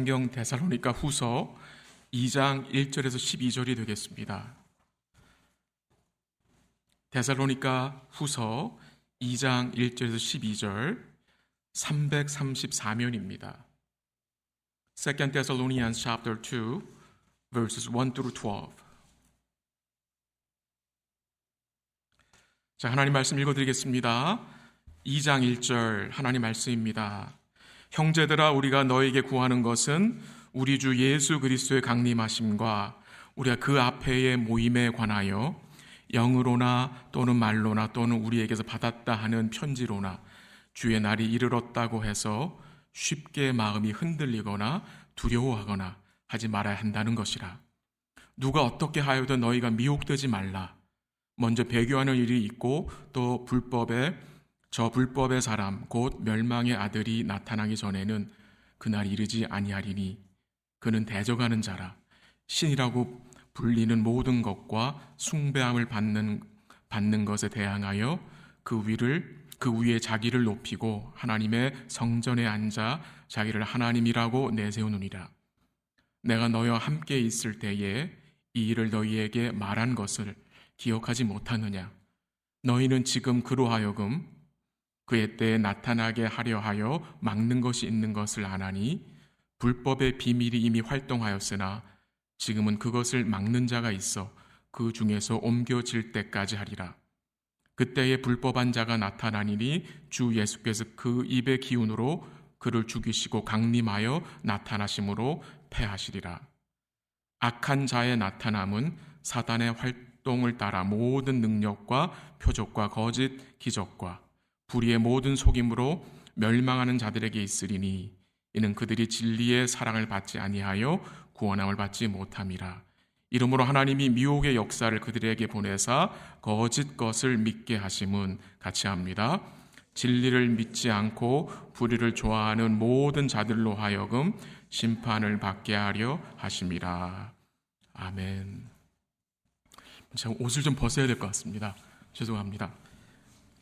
성경 데살로니가 후서 2장 1절에서 12절이 되겠습니다. 데살로니가 후서 2장 1절에서 12절 334면입니다. 2 Thessalonians chapter 2 verses 1 through 12. 자, 하나님 말씀 읽어드리겠습니다. 2장 1절 하나님 말씀입니다. 형제들아, 우리가 너에게 구하는 것은 우리 주 예수 그리스도의 강림하심과 우리가 그 앞에의 모임에 관하여 영으로나 또는 말로나 또는 우리에게서 받았다 하는 편지로나 주의 날이 이르렀다고 해서 쉽게 마음이 흔들리거나 두려워하거나 하지 말아야 한다는 것이라. 누가 어떻게 하여도 너희가 미혹되지 말라. 먼저 배교하는 일이 있고 또 저 불법의 사람 곧 멸망의 아들이 나타나기 전에는 그날이 이르지 아니하리니 그는 대적하는 자라. 신이라고 불리는 모든 것과 숭배함을 받는 것에 대항하여 그 위에 자기를 높이고 하나님의 성전에 앉아 자기를 하나님이라고 내세우느니라. 내가 너희와 함께 있을 때에 이 일을 너희에게 말한 것을 기억하지 못하느냐. 너희는 지금 그로 하여금 그의 때에 나타나게 하려 하여 막는 것이 있는 것을 아나니 불법의 비밀이 이미 활동하였으나 지금은 그것을 막는 자가 있어 그 중에서 옮겨질 때까지 하리라. 그때에 불법한 자가 나타나니니 주 예수께서 그 입의 기운으로 그를 죽이시고 강림하여 나타나심으로 패하시리라. 악한 자의 나타남은 사단의 활동을 따라 모든 능력과 표적과 거짓 기적과 불의의 모든 속임으로 멸망하는 자들에게 있으리니 이는 그들이 진리의 사랑을 받지 아니하여 구원함을 받지 못함이라. 이러므로 하나님이 미혹의 역사를 그들에게 보내사 거짓 것을 믿게 하심은 같이 합니다. 진리를 믿지 않고 불의를 좋아하는 모든 자들로 하여금 심판을 받게 하려 하심이라. 아멘. 제가 옷을 좀 벗어야 될 것 같습니다. 죄송합니다.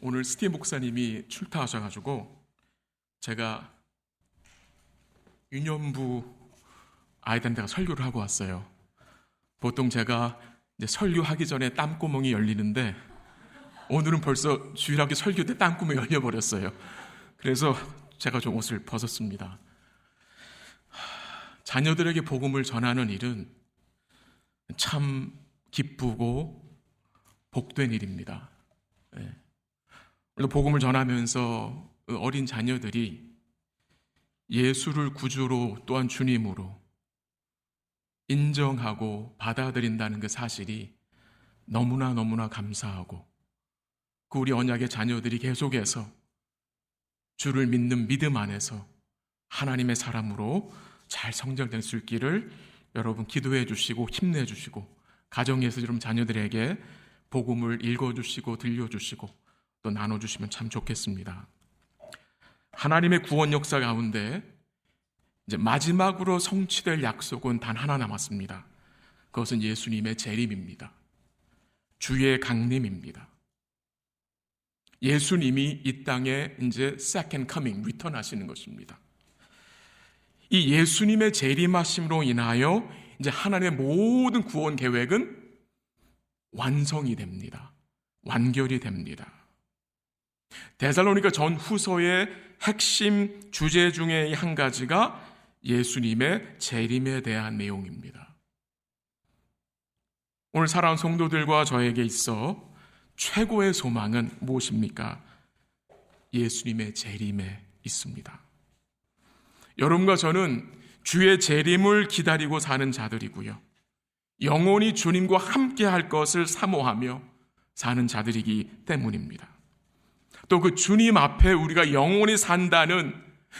오늘 스티브 목사님이 출타하셔가지고 제가 유년부 아이들한테 설교를 하고 왔어요. 보통 제가 이제 설교하기 전에 땀구멍이 열리는데 오늘은 벌써 주일학교 설교 때 땀구멍이 열려버렸어요. 그래서 제가 좀 옷을 벗었습니다. 자녀들에게 복음을 전하는 일은 참 기쁘고 복된 일입니다. 복음을 전하면서 어린 자녀들이 예수를 구주로 또한 주님으로 인정하고 받아들인다는 그 사실이 너무나 감사하고 그 우리 언약의 자녀들이 계속해서 주를 믿는 믿음 안에서 하나님의 사람으로 잘 성장될 수 있기를 여러분 기도해 주시고 힘내 주시고 가정에서 여러분 자녀들에게 복음을 읽어주시고 들려주시고 또 나눠주시면 참 좋겠습니다. 하나님의 구원 역사 가운데 이제 마지막으로 성취될 약속은 단 하나 남았습니다. 그것은 예수님의 재림입니다. 주의 강림입니다. 예수님이 이 땅에 이제 second coming, return 하시는 것입니다. 이 예수님의 재림하심으로 인하여 이제 하나님의 모든 구원 계획은 완성이 됩니다. 완결이 됩니다. 데살로니가 전 후서의 핵심 주제 중에 한 가지가 예수님의 재림에 대한 내용입니다. 오늘 사랑하는 성도들과 저에게 있어 최고의 소망은 무엇입니까? 예수님의 재림에 있습니다. 여러분과 저는 주의 재림을 기다리고 사는 자들이고요. 영원히 주님과 함께 할 것을 사모하며 사는 자들이기 때문입니다. 또 그 주님 앞에 우리가 영원히 산다는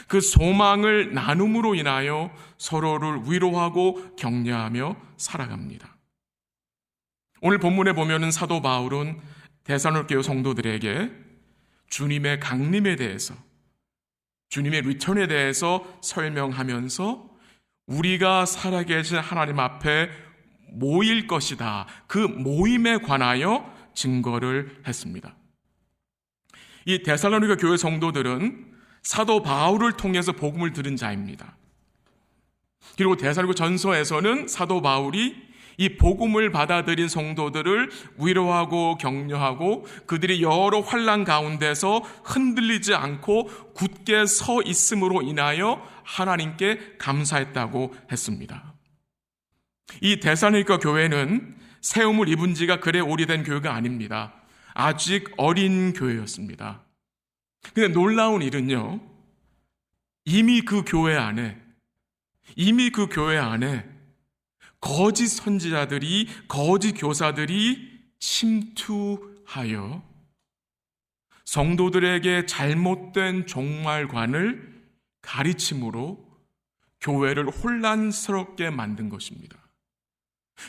그 소망을 나눔으로 인하여 서로를 위로하고 격려하며 살아갑니다. 오늘 본문에 보면은 사도 바울은 데살로니가 성도들에게 주님의 강림에 대해서, 주님의 리턴에 대해서 설명하면서 우리가 살아계신 하나님 앞에 모일 것이다. 그 모임에 관하여 증거를 했습니다. 이 데살로니가 교회 성도들은 사도 바울을 통해서 복음을 들은 자입니다. 그리고 데살로니가 전서에서는 사도 바울이 이 복음을 받아들인 성도들을 위로하고 격려하고 그들이 여러 환난 가운데서 흔들리지 않고 굳게 서 있음으로 인하여 하나님께 감사했다고 했습니다. 이 데살로니가 교회는 세움을 입은 지가 그래 오래된 교회가 아닙니다. 아직 어린 교회였습니다. 근데 놀라운 일은요, 이미 그 교회 안에 거짓 선지자들이, 거짓 교사들이 침투하여 성도들에게 잘못된 종말관을 가르침으로 교회를 혼란스럽게 만든 것입니다.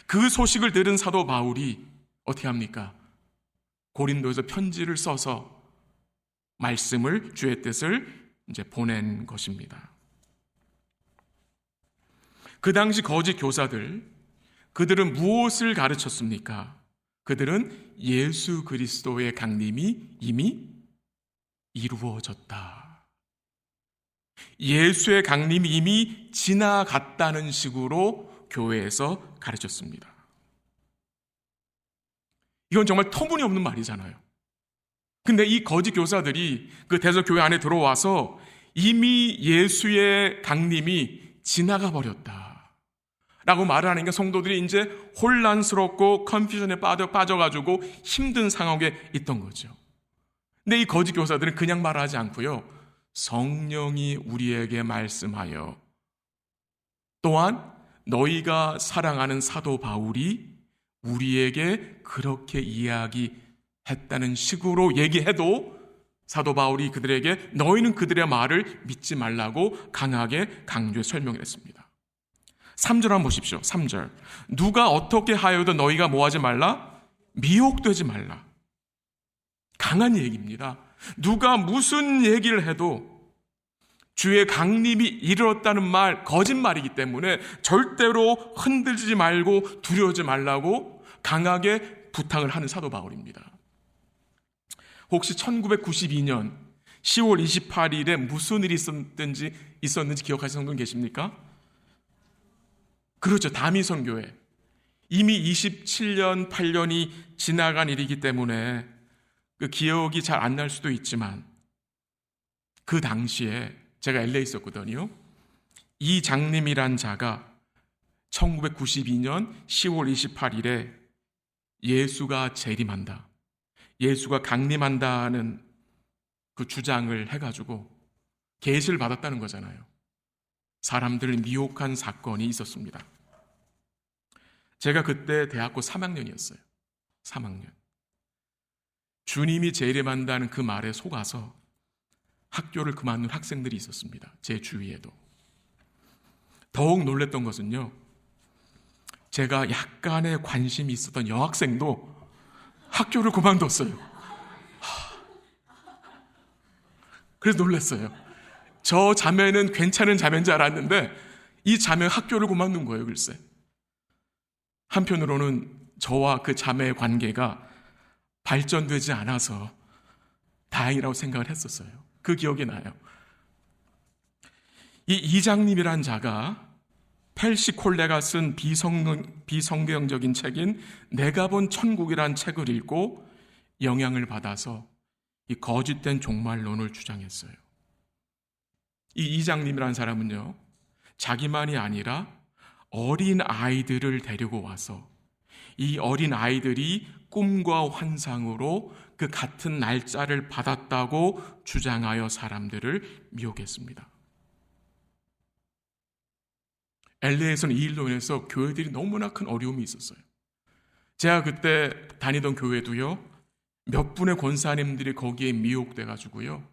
그 소식을 들은 사도 바울이 어떻게 합니까? 고린도에서 편지를 써서 말씀을, 주의 뜻을 이제 보낸 것입니다. 그 당시 거짓 교사들, 그들은 무엇을 가르쳤습니까? 그들은 예수 그리스도의 강림이 이미 이루어졌다. 예수의 강림이 이미 지나갔다는 식으로 교회에서 가르쳤습니다. 이건 정말 터무니없는 말이잖아요. 근데 이 거짓 교사들이 그 대저교회 안에 들어와서 이미 예수의 강림이 지나가 버렸다 라고 말을 하니까 성도들이 이제 혼란스럽고 컨퓨전에 빠져가지고 힘든 상황에 있던 거죠. 근데 이 거짓 교사들은 그냥 말하지 않고요, 성령이 우리에게 말씀하여, 또한 너희가 사랑하는 사도 바울이 우리에게 그렇게 이야기했다는 식으로 얘기해도 사도 바울이 그들에게 너희는 그들의 말을 믿지 말라고 강하게 강조해 설명을 했습니다. 3절 한번 보십시오. 3절. 누가 어떻게 하여도 너희가 뭐하지 말라? 미혹되지 말라. 강한 얘기입니다. 누가 무슨 얘기를 해도 주의 강림이 이르렀다는 말, 거짓말이기 때문에 절대로 흔들리지 말고 두려워하지 말라고 강하게 부탁을 하는 사도 바울입니다. 혹시 1992년 10월 28일에 무슨 일이 있었는지 기억하시는 분 계십니까? 그렇죠. 다미선 교회. 이미 27년, 8년이 지나간 일이기 때문에 그 기억이 잘 안 날 수도 있지만 그 당시에 제가 LA에 있었거든요. 이 장님이란 자가 1992년 10월 28일에 예수가 재림한다, 예수가 강림한다는 그 주장을 해가지고 계시를 받았다는 거잖아요. 사람들을 미혹한 사건이 있었습니다. 제가 그때 대학교 3학년이었어요. 3학년. 주님이 재림한다는 그 말에 속아서 학교를 그만둔 학생들이 있었습니다. 제 주위에도. 더욱 놀랬던 것은요, 제가 약간의 관심이 있었던 여학생도 학교를 그만뒀어요. 그래서 놀랐어요. 저 자매는 괜찮은 자매인 줄 알았는데 이 자매가 학교를 그만둔 거예요. 글쎄. 한편으로는 저와 그 자매의 관계가 발전되지 않아서 다행이라고 생각을 했었어요. 그 기억이 나요. 이 이장님이란 자가 펠시 콜레가 쓴 비성경적인 책인 내가 본 천국이란 책을 읽고 영향을 받아서 이 거짓된 종말론을 주장했어요. 이 이장님이란 사람은요, 자기만이 아니라 어린 아이들을 데리고 와서 이 어린 아이들이 꿈과 환상으로 그 같은 날짜를 받았다고 주장하여 사람들을 미혹했습니다. LA에서는 이 일로 인해서 교회들이 너무나 큰 어려움이 있었어요. 제가 그때 다니던 교회도요, 몇 분의 권사님들이 거기에 미혹돼가지고요,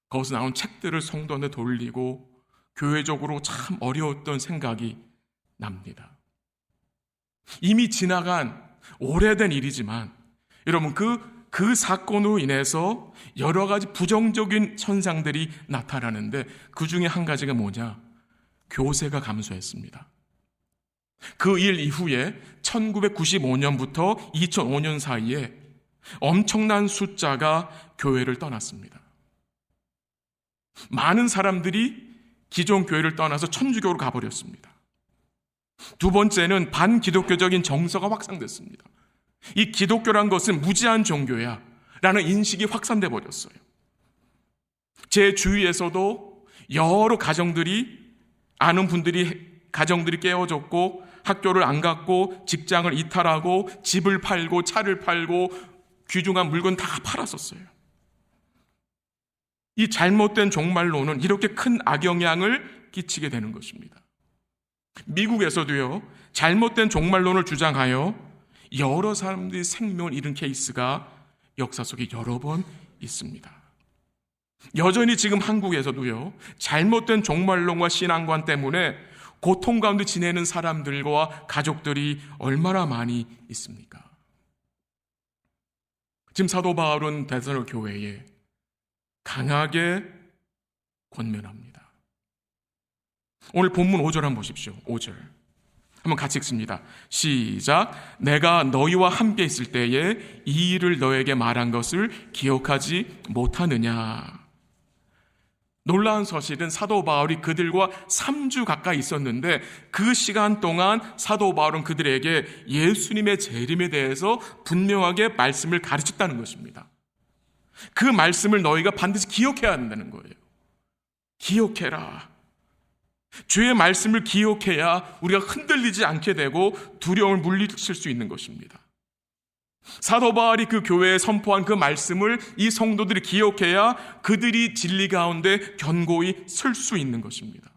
거기서 나온 책들을 성도한테 돌리고 교회적으로 참 어려웠던 생각이 납니다. 이미 지나간 오래된 일이지만 여러분 그 사건으로 인해서 여러 가지 부정적인 현상들이 나타나는데 그 중에 한 가지가 뭐냐? 교세가 감소했습니다. 그 일 이후에 1995년부터 2005년 사이에 엄청난 숫자가 교회를 떠났습니다. 많은 사람들이 기존 교회를 떠나서 천주교로 가버렸습니다. 두 번째는 반기독교적인 정서가 확산됐습니다. 이 기독교란 것은 무지한 종교야 라는 인식이 확산돼 버렸어요. 제 주위에서도 여러 아는 분들이 가정들이 깨어졌고 학교를 안 갔고 직장을 이탈하고 집을 팔고 차를 팔고 귀중한 물건 다 팔았었어요. 이 잘못된 종말론은 이렇게 큰 악영향을 끼치게 되는 것입니다. 미국에서도요, 잘못된 종말론을 주장하여 여러 사람들이 생명을 잃은 케이스가 역사 속에 여러 번 있습니다. 여전히 지금 한국에서도요, 잘못된 종말론과 신앙관 때문에 고통 가운데 지내는 사람들과 가족들이 얼마나 많이 있습니까? 지금 사도 바울은 데살로니가 교회에 강하게 권면합니다. 오늘 본문 5절 한번 보십시오. 5절 한번 같이 읽습니다. 시작. 내가 너희와 함께 있을 때에 이 일을 너에게 말한 것을 기억하지 못하느냐. 놀라운 사실은 사도 바울이 그들과 3주 가까이 있었는데 그 시간 동안 사도 바울은 그들에게 예수님의 재림에 대해서 분명하게 말씀을 가르쳤다는 것입니다. 그 말씀을 너희가 반드시 기억해야 한다는 거예요. 기억해라. 주의 말씀을 기억해야 우리가 흔들리지 않게 되고 두려움을 물리칠 수 있는 것입니다. 사도 바울이 그 교회에 선포한 그 말씀을 이 성도들이 기억해야 그들이 진리 가운데 견고히 설 수 있는 것입니다.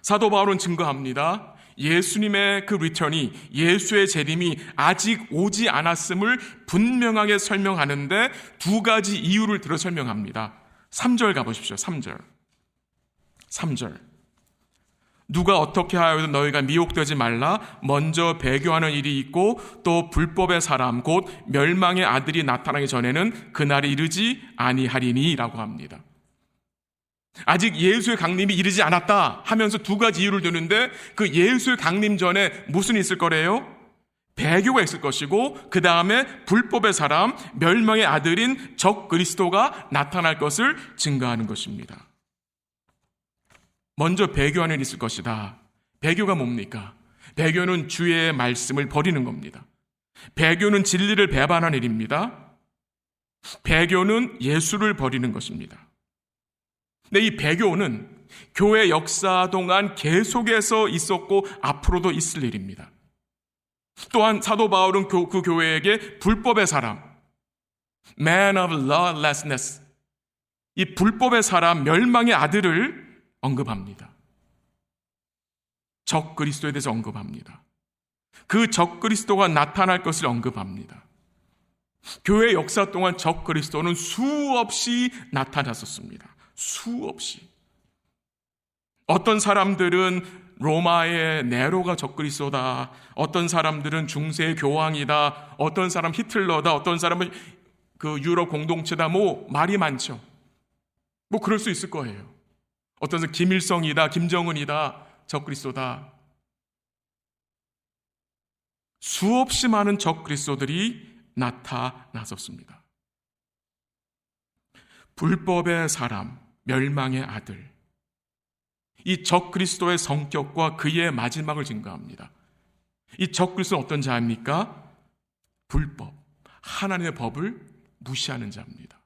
사도 바울은 증거합니다. 예수님의 그 리턴이, 예수의 재림이 아직 오지 않았음을 분명하게 설명하는데 두 가지 이유를 들어 설명합니다. 3절 가보십시오. 3절. 누가 어떻게 하여도 너희가 미혹되지 말라. 먼저 배교하는 일이 있고 또 불법의 사람 곧 멸망의 아들이 나타나기 전에는 그날이 이르지 아니하리니 라고 합니다. 아직 예수의 강림이 이르지 않았다 하면서 두 가지 이유를 드는데 그 예수의 강림 전에 무슨 있을 거래요? 배교가 있을 것이고 그 다음에 불법의 사람, 멸망의 아들인 적 그리스도가 나타날 것을 증거하는 것입니다. 먼저 배교하는 일이 있을 것이다. 배교가 뭡니까? 배교는 주의 말씀을 버리는 겁니다. 배교는 진리를 배반하는 일입니다. 배교는 예수를 버리는 것입니다. 근데 이 배교는 교회 역사 동안 계속해서 있었고 앞으로도 있을 일입니다. 또한 사도 바울은 그 교회에게 불법의 사람, man of lawlessness, 이 불법의 사람, 멸망의 아들을 언급합니다. 적 그리스도에 대해서 언급합니다. 그 적 그리스도가 나타날 것을 언급합니다. 교회 역사 동안 적 그리스도는 수없이 나타났었습니다. 수없이. 어떤 사람들은 로마의 네로가 적 그리스도다. 어떤 사람들은 중세의 교황이다. 어떤 사람 히틀러다. 어떤 사람은 그 유럽 공동체다. 말이 많죠. 그럴 수 있을 거예요. 어떤 사람 김일성이다, 김정은이다, 적그리스도다. 수없이 많은 적그리스도들이 나타났었습니다. 불법의 사람, 멸망의 아들. 이 적그리스도의 성격과 그의 마지막을 증거합니다. 이 적그리스도는 어떤 자입니까? 불법, 하나님의 법을 무시하는 자입니다.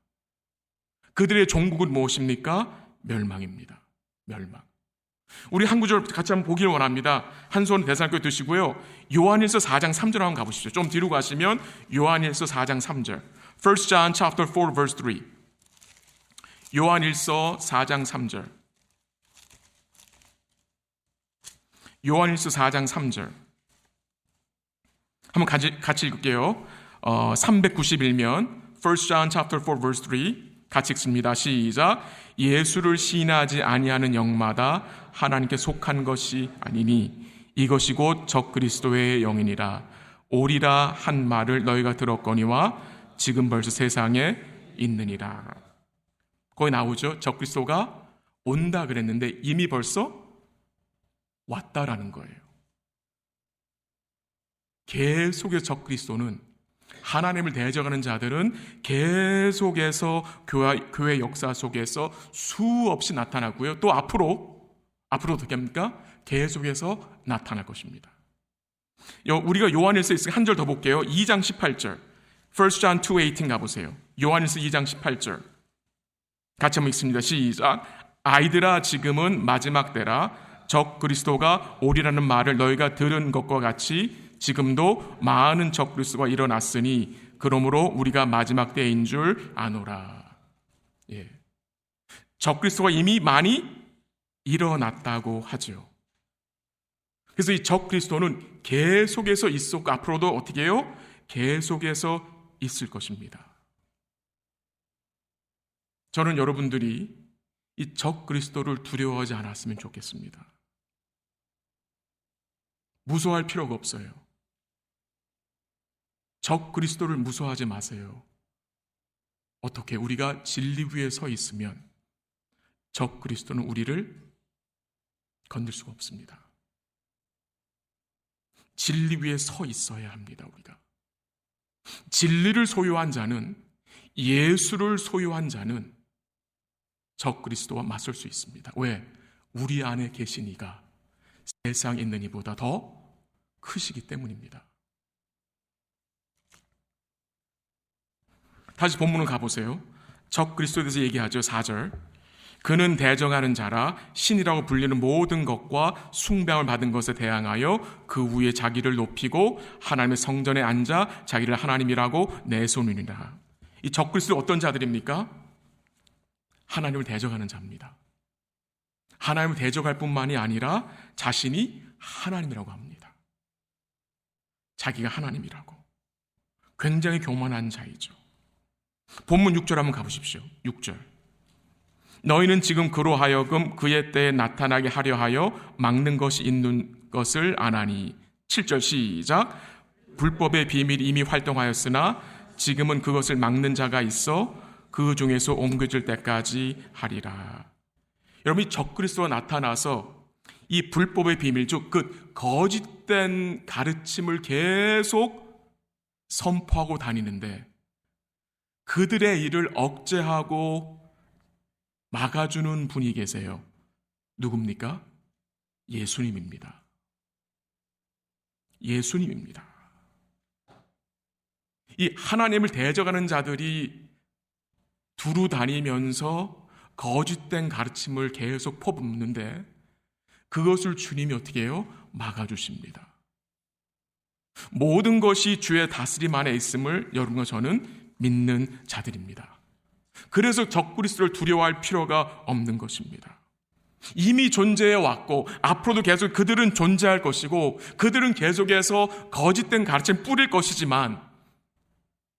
그들의 종국은 무엇입니까? 멸망입니다. 멸망. 우리 한 구절 같이 한번 보기를 원합니다. 한 손 대살교 드시고요. 요한일서 4장 3절 한번 가보시죠. 좀 뒤로 가시면 요한일서 4장 3절. 1 John chapter 4 verse 3. 요한일서 4장 3절. 요한일서 4장 3절. 한번 같이 읽을게요. 391면 1 John chapter 4 verse 3 같이 읽습니다. 시작. 예수를 시인하지 아니하는 영마다 하나님께 속한 것이 아니니 이것이 곧 적그리스도의 영이니라. 오리라 한 말을 너희가 들었거니와 지금 벌써 세상에 있느니라. 거기 나오죠. 적그리스도가 온다 그랬는데 이미 벌써 왔다라는 거예요. 계속해서 적그리스도는, 하나님을 대적하는 자들은 계속해서 교회 역사 속에서 수없이 나타나고요. 또 앞으로 어떻게 합니까? 계속해서 나타날 것입니다. 우리가 요한일서 한 절 더 볼게요. 2장 18절. 1 John 2:18 가보세요. 요한일서 2장 18절. 같이 한번 읽습니다. 시작. 아이들아, 지금은 마지막 때라. 적 그리스도가 오리라는 말을 너희가 들은 것과 같이 지금도 많은 적 그리스도가 일어났으니 그러므로 우리가 마지막 때인 줄 아노라. 예. 적 그리스도가 이미 많이 일어났다고 하죠. 그래서 이 적 그리스도는 계속해서 있었고 앞으로도 어떻게 해요? 계속해서 있을 것입니다. 저는 여러분들이 이 적 그리스도를 두려워하지 않았으면 좋겠습니다. 무서워할 필요가 없어요. 적 그리스도를 무서워하지 마세요. 어떻게? 우리가 진리 위에 서 있으면 적 그리스도는 우리를 건들 수가 없습니다. 진리 위에 서 있어야 합니다. 우리가 진리를 소유한 자는, 예수를 소유한 자는 적 그리스도와 맞설 수 있습니다. 왜? 우리 안에 계신 이가 세상에 있는 이보다 더 크시기 때문입니다. 다시 본문을 가보세요. 적 그리스도에 대해서 얘기하죠. 4절. 그는 대적하는 자라 신이라고 불리는 모든 것과 숭배함을 받은 것에 대항하여 그 위에 자기를 높이고 하나님의 성전에 앉아 자기를 하나님이라고 내세우느니라. 이 적 그리스도 어떤 자들입니까? 하나님을 대적하는 자입니다. 하나님을 대적할 뿐만이 아니라 자신이 하나님이라고 합니다. 자기가 하나님이라고. 굉장히 교만한 자이죠. 본문 6절 한번 가보십시오. 6절. 너희는 지금 그로 하여금 그의 때에 나타나게 하려 하여 막는 것이 있는 것을 아나니. 7절 시작. 불법의 비밀이 이미 활동하였으나 지금은 그것을 막는 자가 있어 그 중에서 옮겨질 때까지 하리라. 여러분, 이 적그리스도가 나타나서 이 불법의 비밀, 즉 그 거짓된 가르침을 계속 선포하고 다니는데 그들의 일을 억제하고 막아주는 분이 계세요. 누굽니까? 예수님입니다. 예수님입니다. 이 하나님을 대적하는 자들이 두루 다니면서 거짓된 가르침을 계속 퍼붓는데 그것을 주님이 어떻게 해요? 막아주십니다. 모든 것이 주의 다스림 안에 있음을 여러분과 저는 믿는 자들입니다. 그래서 적그리스도를 두려워할 필요가 없는 것입니다. 이미 존재해 왔고 앞으로도 계속 그들은 존재할 것이고 그들은 계속해서 거짓된 가르침을 뿌릴 것이지만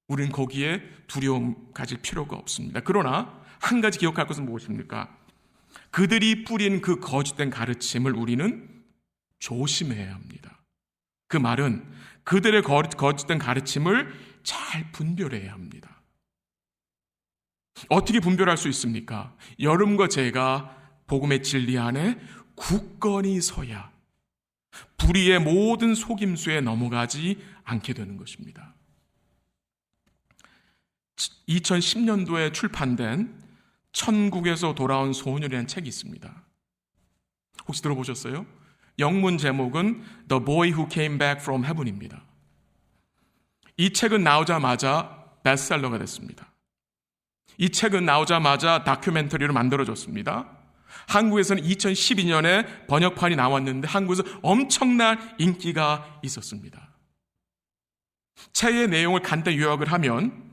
우리는 거기에 두려움 가질 필요가 없습니다. 그러나 한 가지 기억할 것은 무엇입니까? 그들이 뿌린 그 거짓된 가르침을 우리는 조심해야 합니다. 그 말은 그들의 거짓된 가르침을 잘 분별해야 합니다. 어떻게 분별할 수 있습니까? 여러분과 제가 복음의 진리 안에 굳건히 서야 불의의 모든 속임수에 넘어가지 않게 되는 것입니다. 2010년도에 출판된 천국에서 돌아온 소년이라는 책이 있습니다. 혹시 들어보셨어요? 영문 제목은 The Boy Who Came Back from Heaven입니다. 이 책은 나오자마자 베스트셀러가 됐습니다. 이 책은 나오자마자 다큐멘터리로 만들어졌습니다. 한국에서는 2012년에 번역판이 나왔는데 한국에서 엄청난 인기가 있었습니다. 책의 내용을 간단히 요약을 하면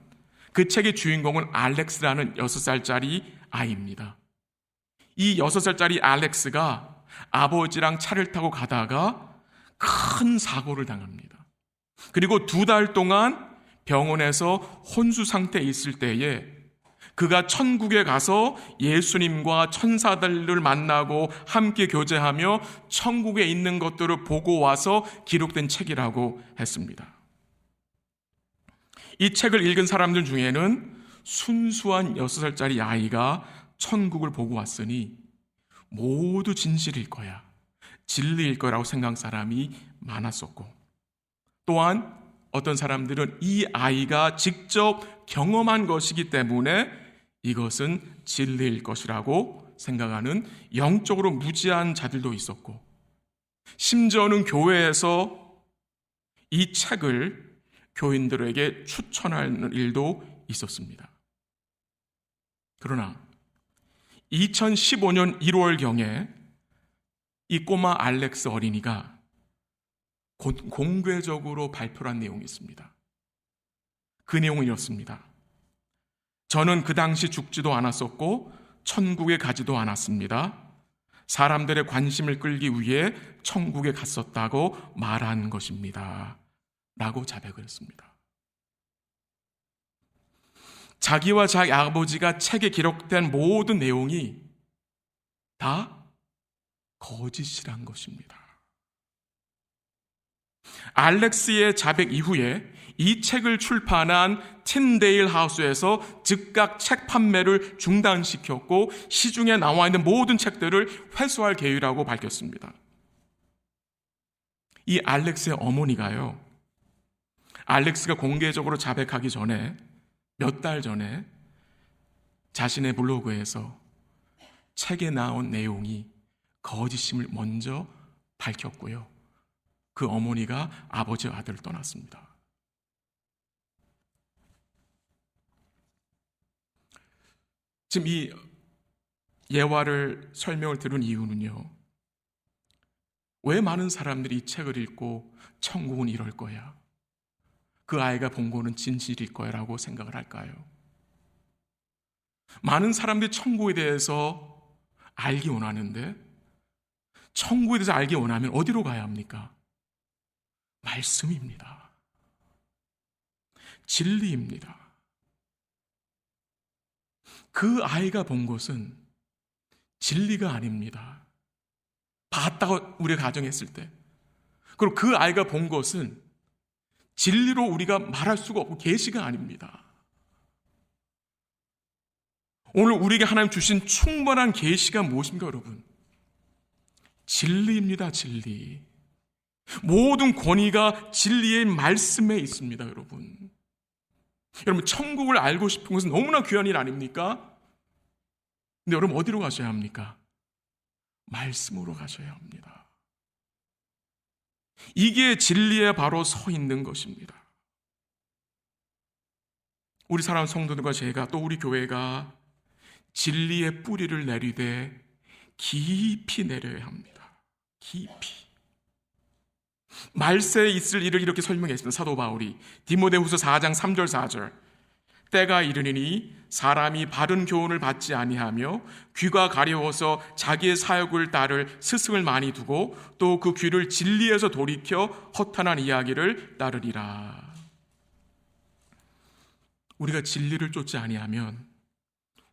그 책의 주인공은 알렉스라는 6살짜리 아이입니다. 이 6살짜리 알렉스가 아버지랑 차를 타고 가다가 큰 사고를 당합니다. 그리고 2달 동안 병원에서 혼수 상태에 있을 때에 그가 천국에 가서 예수님과 천사들을 만나고 함께 교제하며 천국에 있는 것들을 보고 와서 기록된 책이라고 했습니다. 이 책을 읽은 사람들 중에는 순수한 6살짜리 아이가 천국을 보고 왔으니 모두 진실일 거야, 진리일 거라고 생각한 사람이 많았었고, 또한 어떤 사람들은 이 아이가 직접 경험한 것이기 때문에 이것은 진리일 것이라고 생각하는 영적으로 무지한 자들도 있었고, 심지어는 교회에서 이 책을 교인들에게 추천하는 일도 있었습니다. 그러나 2015년 1월경에 이 꼬마 알렉스 어린이가 공개적으로 발표한 내용이 있습니다. 그 내용은 이렇습니다. 저는 그 당시 죽지도 않았었고 천국에 가지도 않았습니다. 사람들의 관심을 끌기 위해 천국에 갔었다고 말한 것입니다. 라고 자백을 했습니다. 자기와 자기 아버지가 책에 기록된 모든 내용이 다 거짓이란 것입니다. 알렉스의 자백 이후에 이 책을 출판한 틴데일 하우스에서 즉각 책 판매를 중단시켰고 시중에 나와 있는 모든 책들을 회수할 계획이라고 밝혔습니다. 이 알렉스의 어머니가요, 알렉스가 공개적으로 자백하기 전에 몇 달 전에 자신의 블로그에서 책에 나온 내용이 거짓임을 먼저 밝혔고요. 그 어머니가 아버지와 아들을 떠났습니다. 지금 이 예화를 설명을 들은 이유는요, 왜 많은 사람들이 이 책을 읽고 천국은 이럴 거야, 그 아이가 본 거는 진실일 거야 라고 생각을 할까요? 많은 사람들이 천국에 대해서 알기 원하는데, 천국에 대해서 알기 원하면 어디로 가야 합니까? 말씀입니다. 진리입니다. 그 아이가 본 것은 진리가 아닙니다. 봤다고 우리가 가정했을 때, 그리고 그 아이가 본 것은 진리로 우리가 말할 수가 없고 계시가 아닙니다. 오늘 우리에게 하나님 주신 충분한 계시가 무엇입니까, 여러분? 진리입니다. 진리. 모든 권위가 진리의 말씀에 있습니다, 여러분. 여러분, 천국을 알고 싶은 것은 너무나 귀한 일 아닙니까? 근데 여러분, 어디로 가셔야 합니까? 말씀으로 가셔야 합니다. 이게 진리에 바로 서 있는 것입니다. 우리 사랑하는 성도들과 제가, 또 우리 교회가 진리의 뿌리를 내리되 깊이 내려야 합니다. 깊이. 말세에 있을 일을 이렇게 설명했습니다. 사도 바울이 디모데후서 4장 3절 4절, 때가 이르니니 사람이 바른 교훈을 받지 아니하며 귀가 가려워서 자기의 사욕을 따를 스승을 많이 두고 또 그 귀를 진리에서 돌이켜 허탄한 이야기를 따르리라. 우리가 진리를 쫓지 아니하면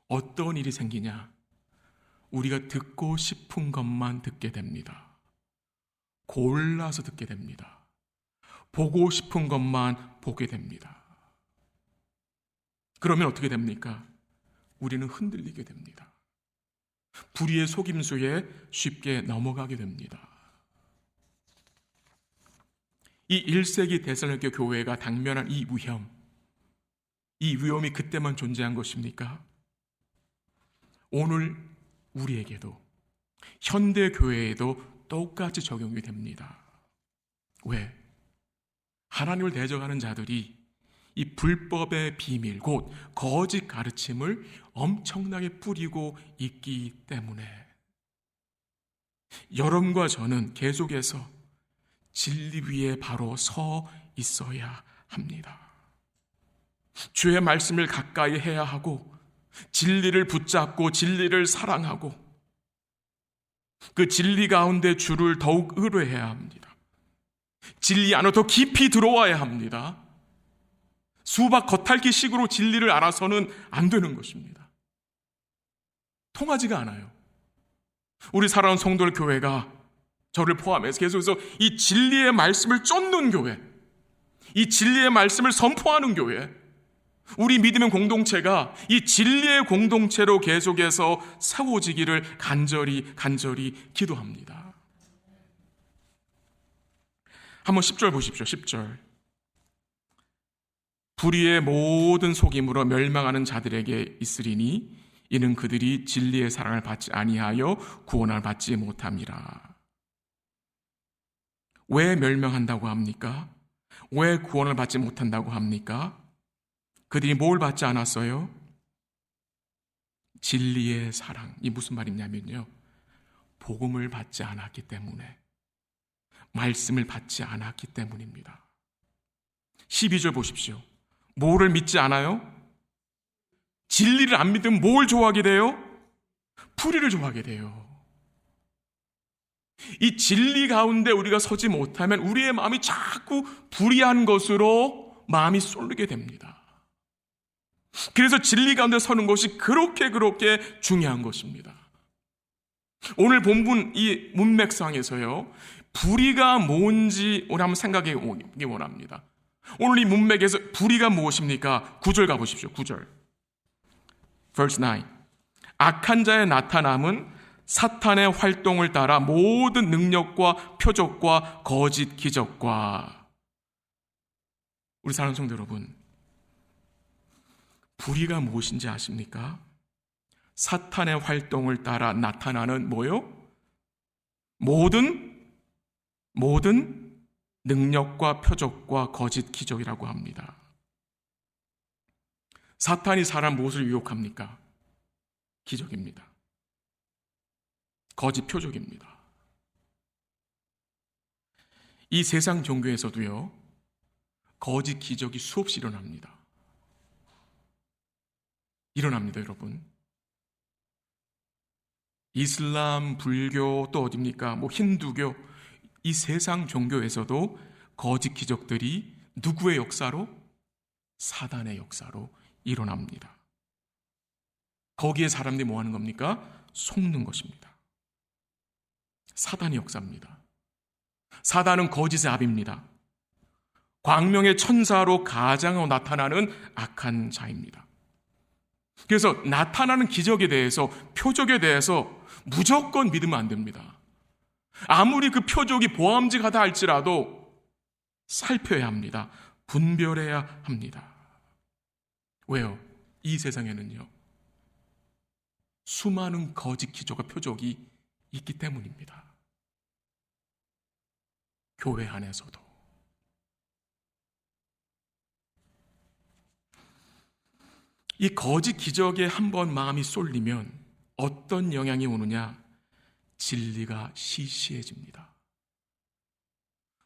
어떤 일이 생기냐? 우리가 듣고 싶은 것만 듣게 됩니다. 골라서 듣게 됩니다. 보고 싶은 것만 보게 됩니다. 그러면 어떻게 됩니까? 우리는 흔들리게 됩니다. 불의의 속임수에 쉽게 넘어가게 됩니다. 이 1세기 데살로니가 교회가 당면한 이 위험이 그때만 존재한 것입니까? 오늘 우리에게도, 현대 교회에도 똑같이 적용이 됩니다. 왜? 하나님을 대적하는 자들이 이 불법의 비밀, 곧 거짓 가르침을 엄청나게 뿌리고 있기 때문에 여러분과 저는 계속해서 진리 위에 바로 서 있어야 합니다. 주의 말씀을 가까이 해야 하고, 진리를 붙잡고 진리를 사랑하고, 그 진리 가운데 주를 더욱 의뢰해야 합니다. 진리 안으로 더 깊이 들어와야 합니다. 수박 겉핥기식으로 진리를 알아서는 안 되는 것입니다. 통하지가 않아요. 우리 사랑하는 성도들 교회가, 저를 포함해서 계속해서 이 진리의 말씀을 쫓는 교회, 이 진리의 말씀을 선포하는 교회, 우리 믿음의 공동체가 이 진리의 공동체로 계속해서 세워지기를 간절히 기도합니다. 한번 10절 보십시오. 10절. 불의의 모든 속임으로 멸망하는 자들에게 있으리니 이는 그들이 진리의 사랑을 받지 아니하여 구원을 받지 못함이라. 왜 멸망한다고 합니까? 왜 구원을 받지 못한다고 합니까? 그들이 뭘 받지 않았어요? 진리의 사랑. 이 무슨 말이냐면요, 복음을 받지 않았기 때문에, 말씀을 받지 않았기 때문입니다. 12절 보십시오. 뭐를 믿지 않아요? 진리를 안 믿으면 뭘 좋아하게 돼요? 불의를 좋아하게 돼요. 이 진리 가운데 우리가 서지 못하면 우리의 마음이 자꾸 불의한 것으로 마음이 쏠리게 됩니다. 그래서 진리 가운데 서는 것이 그렇게 중요한 것입니다. 오늘 본문 이 문맥상에서요, 불의가 뭔지 우리 한번 생각해 보기 원합니다. 오늘 이 문맥에서 불의가 무엇입니까? 9절 가보십시오. 9절 Verse 9. 악한 자의 나타남은 사탄의 활동을 따라 모든 능력과 표적과 거짓 기적과. 우리 사랑하는 성도 여러분, 불의가 무엇인지 아십니까? 사탄의 활동을 따라 나타나는 뭐요? 모든 능력과 표적과 거짓 기적이라고 합니다. 사탄이 사람 무엇을 유혹합니까? 기적입니다. 거짓 표적입니다. 이 세상 종교에서도요, 거짓 기적이 수없이 일어납니다. 여러분. 이슬람, 불교, 또 어디입니까? 힌두교, 이 세상 종교에서도 거짓 기적들이 누구의 역사로? 사단의 역사로 일어납니다. 거기에 사람들이 뭐 하는 겁니까? 속는 것입니다. 사단의 역사입니다. 사단은 거짓의 아비입니다. 광명의 천사로 가장하고 나타나는 악한 자입니다. 그래서 나타나는 기적에 대해서, 표적에 대해서 무조건 믿으면 안 됩니다. 아무리 그 표적이 보암직하다 할지라도 살펴야 합니다. 분별해야 합니다. 왜요? 이 세상에는요, 수많은 거짓 기적과 표적이 있기 때문입니다. 교회 안에서도. 이 거짓 기적에 한번 마음이 쏠리면 어떤 영향이 오느냐? 진리가 시시해집니다.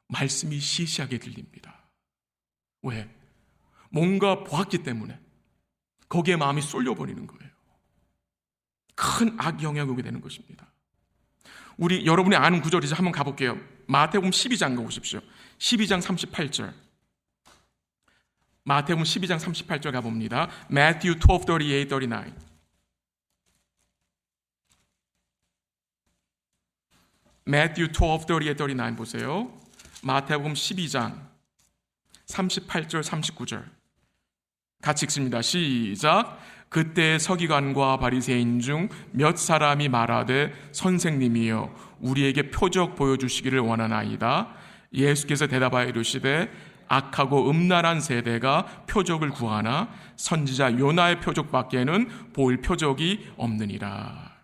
말씀이 시시하게 들립니다. 왜? 뭔가 보았기 때문에 거기에 마음이 쏠려버리는 거예요. 큰 악 영향이 오게 되는 것입니다. 여러분이 아는 구절이죠. 한번 가볼게요. 마태복음 12장 가보십시오. 12장 38절. 마태복음 12장 38절 가봅니다. Matthew 12:38, 39. Matthew 12:38, 39 보세요. 마태복음 12장 38절, 39절. 같이 읽습니다. 시작. 그때 서기관과 바리새인 중 몇 사람이 말하되 선생님이여 우리에게 표적 보여주시기를 원하나이다. 예수께서 대답하여 이르시되 악하고 음란한 세대가 표적을 구하나 선지자 요나의 표적밖에는 볼 표적이 없느니라.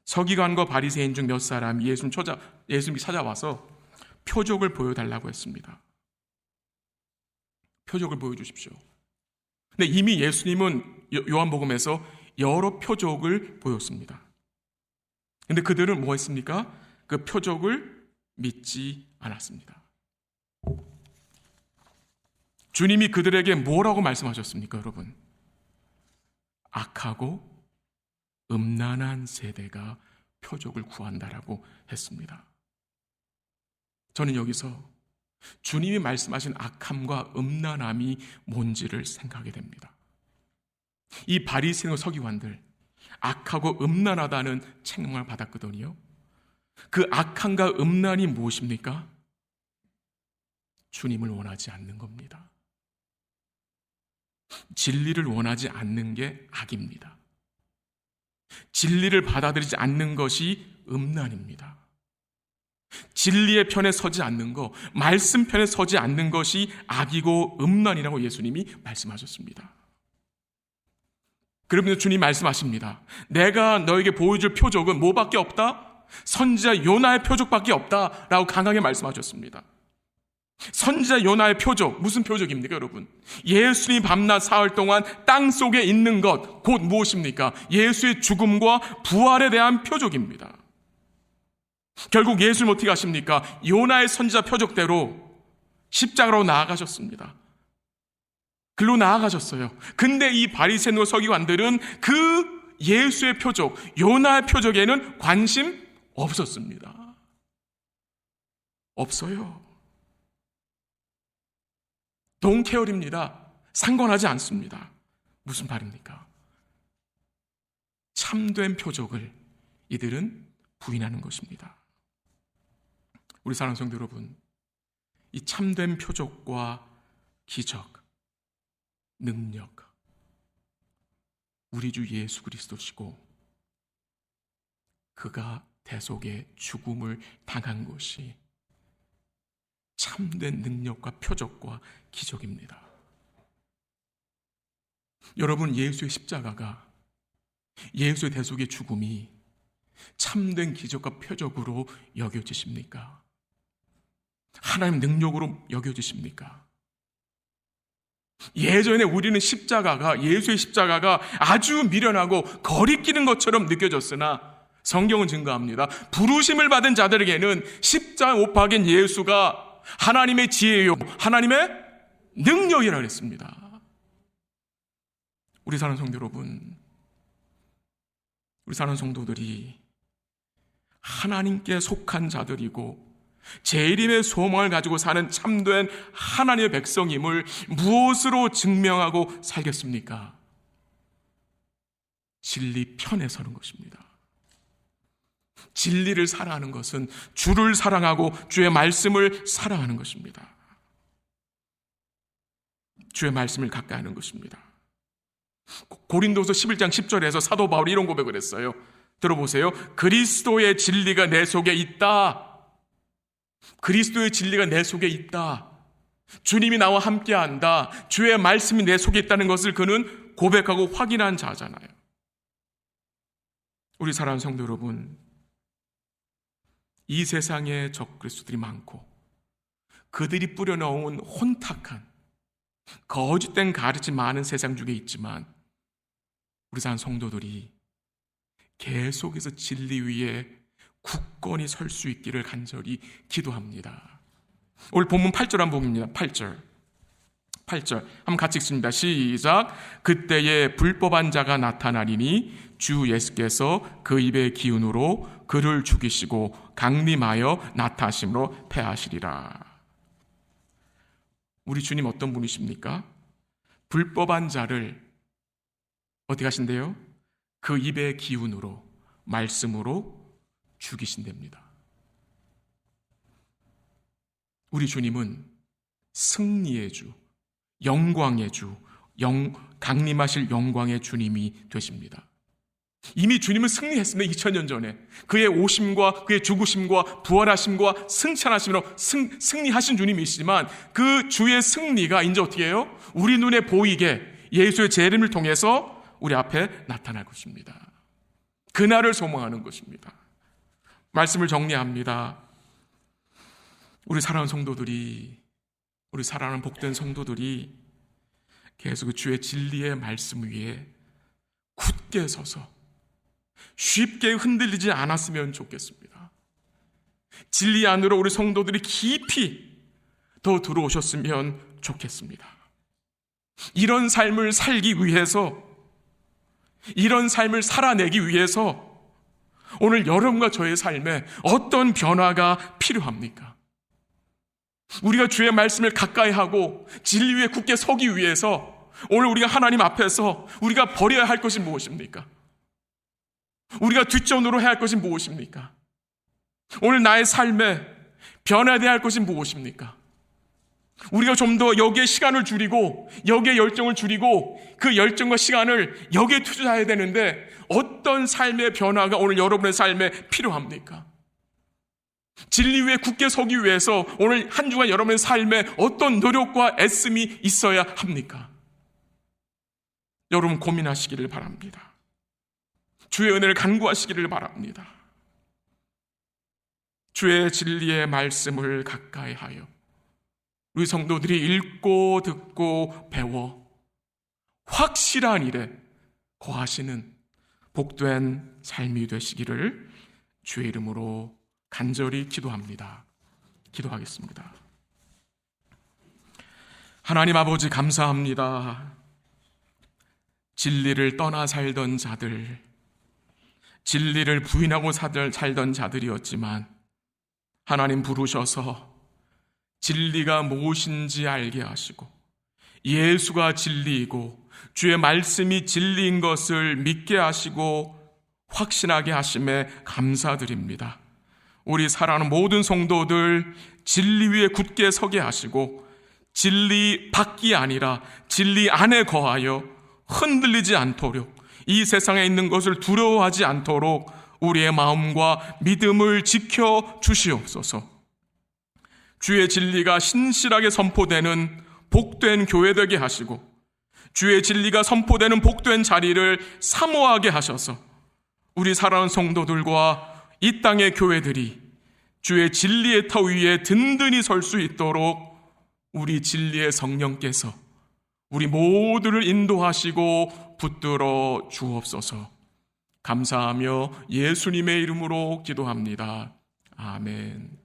서기관과 바리새인 중 몇 사람이 예수님이 찾아와서 표적을 보여달라고 했습니다. 표적을 보여주십시오. 근데 이미 예수님은 요한복음에서 여러 표적을 보였습니다. 근데 그들은 뭐 했습니까? 그 표적을 믿지 않았습니다. 주님이 그들에게 뭐라고 말씀하셨습니까, 여러분? 악하고 음란한 세대가 표적을 구한다라고 했습니다. 저는 여기서 주님이 말씀하신 악함과 음란함이 뭔지를 생각하게 됩니다. 이 바리새인과 서기관들, 악하고 음란하다는 책망을 받았거든요. 그 악함과 음란이 무엇입니까? 주님을 원하지 않는 겁니다. 진리를 원하지 않는 게 악입니다. 진리를 받아들이지 않는 것이 음란입니다. 진리의 편에 서지 않는 것, 말씀 편에 서지 않는 것이 악이고 음란이라고 예수님이 말씀하셨습니다. 그러면 주님 말씀하십니다. 내가 너에게 보여줄 표적은 뭐밖에 없다? 선지자 요나의 표적밖에 없다라고 강하게 말씀하셨습니다. 선지자 요나의 표적, 무슨 표적입니까, 여러분? 예수님이 밤낮 사흘 동안 땅 속에 있는 것, 곧 무엇입니까? 예수의 죽음과 부활에 대한 표적입니다. 결국 예수님 어떻게 하십니까? 요나의 선지자 표적대로 십자가로 나아가셨습니다. 글로 나아가셨어요. 근데 이 바리새인과 서기관들은 그 예수의 표적, 요나의 표적에는 관심 없었습니다. 없어요. 동케어입니다. 상관하지 않습니다. 무슨 말입니까? 참된 표적을 이들은 부인하는 것입니다. 우리 사랑하는 성도 여러분, 이 참된 표적과 기적, 능력, 우리 주 예수 그리스도시고 그가 대속의 죽음을 당한 것이 참된 능력과 표적과 기적입니다. 여러분, 예수의 십자가가, 예수의 대속의 죽음이 참된 기적과 표적으로 여겨지십니까? 하나님 능력으로 여겨지십니까? 예전에 우리는 십자가가, 예수의 십자가가 아주 미련하고 거리끼는 것처럼 느껴졌으나 성경은 증거합니다. 부르심을 받은 자들에게는 십자가 못 박인 예수가 하나님의 지혜요, 하나님의 능력이라 그랬습니다. 우리 사랑하는 성도 여러분, 우리 사랑하는 성도들이 하나님께 속한 자들이고 재림의 소망을 가지고 사는 참된 하나님의 백성임을 무엇으로 증명하고 살겠습니까? 진리 편에 서는 것입니다. 진리를 사랑하는 것은 주를 사랑하고 주의 말씀을 사랑하는 것입니다. 주의 말씀을 가까이 하는 것입니다. 고린도서 11장 10절에서 사도 바울이 이런 고백을 했어요. 들어보세요. 그리스도의 진리가 내 속에 있다. 그리스도의 진리가 내 속에 있다. 주님이 나와 함께한다. 주의 말씀이 내 속에 있다는 것을 그는 고백하고 확인한 자잖아요. 우리 사랑하는 성도 여러분, 이 세상에 적그리스도들이 많고 그들이 뿌려놓은 혼탁한 거짓된 가르침 많은 세상 중에 있지만 우리 사랑하는 성도들이 계속해서 진리 위에 굳건히 설 수 있기를 간절히 기도합니다. 오늘 본문 8절 한번 봅니다. 8절 한번 같이 읽습니다. 시작. 그때에 불법한 자가 나타나리니 주 예수께서 그 입의 기운으로 그를 죽이시고 강림하여 나타하심으로 패하시리라. 우리 주님 어떤 분이십니까? 불법한 자를 어떻게 하신대요? 그 입의 기운으로, 말씀으로 죽이신답니다. 우리 주님은 승리의 주, 영광의 주, 강림하실 영광의 주님이 되십니다. 이미 주님은 승리했습니다. 2000년 전에 그의 오심과 그의 죽으심과 부활하심과 승천하심으로 승리하신 주님이시지만 그 주의 승리가 이제 어떻게 해요? 우리 눈에 보이게 예수의 재림을 통해서 우리 앞에 나타날 것입니다. 그날을 소망하는 것입니다. 말씀을 정리합니다. 우리 사랑하는 성도들이, 우리 사랑하는 복된 성도들이 계속 주의 진리의 말씀 위에 굳게 서서 쉽게 흔들리지 않았으면 좋겠습니다. 진리 안으로 우리 성도들이 깊이 더 들어오셨으면 좋겠습니다. 이런 삶을 살기 위해서, 이런 삶을 살아내기 위해서 오늘 여러분과 저의 삶에 어떤 변화가 필요합니까? 우리가 주의 말씀을 가까이 하고 진리 위에 굳게 서기 위해서 오늘 우리가 하나님 앞에서 우리가 버려야 할 것이 무엇입니까? 우리가 뒷전으로 해야 할 것이 무엇입니까? 오늘 나의 삶에 변화되어야 할 것이 무엇입니까? 우리가 좀 더 여기에 시간을 줄이고 여기에 열정을 줄이고 그 열정과 시간을 여기에 투자해야 되는데 어떤 삶의 변화가 오늘 여러분의 삶에 필요합니까? 진리 위에 굳게 서기 위해서 오늘 한 주간 여러분의 삶에 어떤 노력과 애씀이 있어야 합니까? 여러분 고민하시기를 바랍니다. 주의 은혜를 간구하시기를 바랍니다. 주의 진리의 말씀을 가까이 하여 우리 성도들이 읽고 듣고 배워 확실한 일에 거하시는 복된 삶이 되시기를 주의 이름으로 간절히 기도합니다. 기도하겠습니다. 하나님 아버지, 감사합니다. 진리를 떠나 살던 자들, 진리를 부인하고 살던 자들이었지만 하나님 부르셔서 진리가 무엇인지 알게 하시고 예수가 진리이고 주의 말씀이 진리인 것을 믿게 하시고 확신하게 하심에 감사드립니다. 우리 사랑하는 모든 성도들 진리 위에 굳게 서게 하시고 진리 밖이 아니라 진리 안에 거하여 흔들리지 않도록, 이 세상에 있는 것을 두려워하지 않도록 우리의 마음과 믿음을 지켜 주시옵소서. 주의 진리가 신실하게 선포되는 복된 교회 되게 하시고 주의 진리가 선포되는 복된 자리를 사모하게 하셔서 우리 사랑하는 성도들과 이 땅의 교회들이 주의 진리의 터 위에 든든히 설 수 있도록 우리 진리의 성령께서 우리 모두를 인도하시고 붙들어 주옵소서. 감사하며 예수님의 이름으로 기도합니다. 아멘.